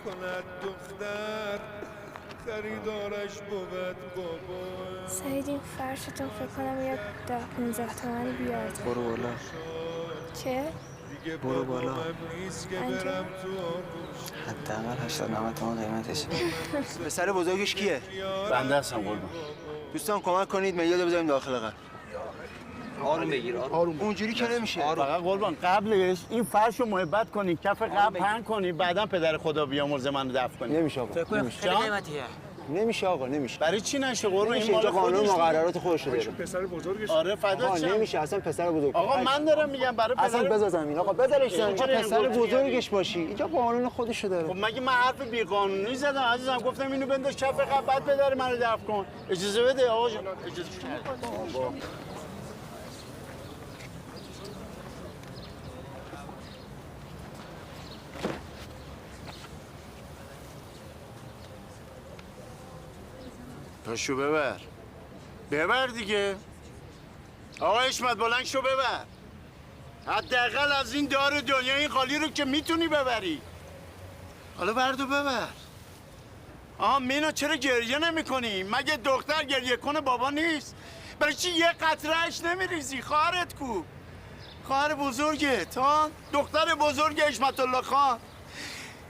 کند دختر خریدارش بود بابا. سعید این فرشتون فکر کنم یه 10-15 تومن بیاد. برو بالا. چه؟ برو بالا. حداقل 80-90 تومن قیمتشه. پسر بزرگش کیه؟ بنده هستم قربان. دوستان کمک کنید میاد بزنیم داخل قلب. آروم بگیر آروم. اونجوری که نمیشه. فقط قربان قبلش این فرش رو محبت کنی، کف قبل پهن کنی، بعدا پدر خدا بیامرز منو دفن کنی. نمیشه آقا. فکر کنم خیلی قیمتیه. نمیشه آقا نمیشه. برای چی نشه قربان؟ این اینجا مال قانون خودش. مقررات خودش داره. پسر بزرگش. آره فدا آقا چم. نمیشه اصلا پسر بزرگ. آقا من دارم میگم برای اصلا پدر. بذار زمین آقا بذارش زمین. چرا پسر اینجوری بزرگش باشی. اینجا قانون خودشو داره. خب مگه من حرف بی قانونی زدم عزیزم؟ گفتم اینو بنداز کف قبل بعد پدر منو دفن کن. اجازه بده آقا جان. اجازه بابا. پاشو ببر دیگه. آقا حشمت بلند شو ببر. حداقل از این دار دنیا این خالی رو که میتونی ببری. حالا بردو ببر. آها مینا چرا گریه نمی کنی؟ مگه دختر گریه کنه بابا نیست؟ برای چی یه قطرهش نمیریزی؟ خواهرت کو؟ خواهر بزرگت ها؟ دختر بزرگ حشمت الله خان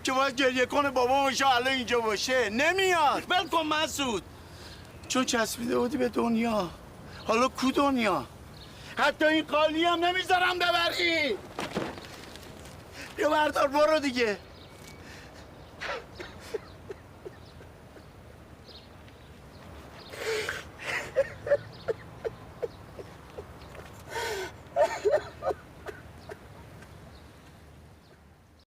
که باید گریه کنه بابا باشه الان اینجا باشه نمیاد. ول کن مسعود. چون چسبیده بودی به دنیا. حالا کو دنیا؟ حتی این قالی هم نمیذارم ببری. بیا بردار برو دیگه.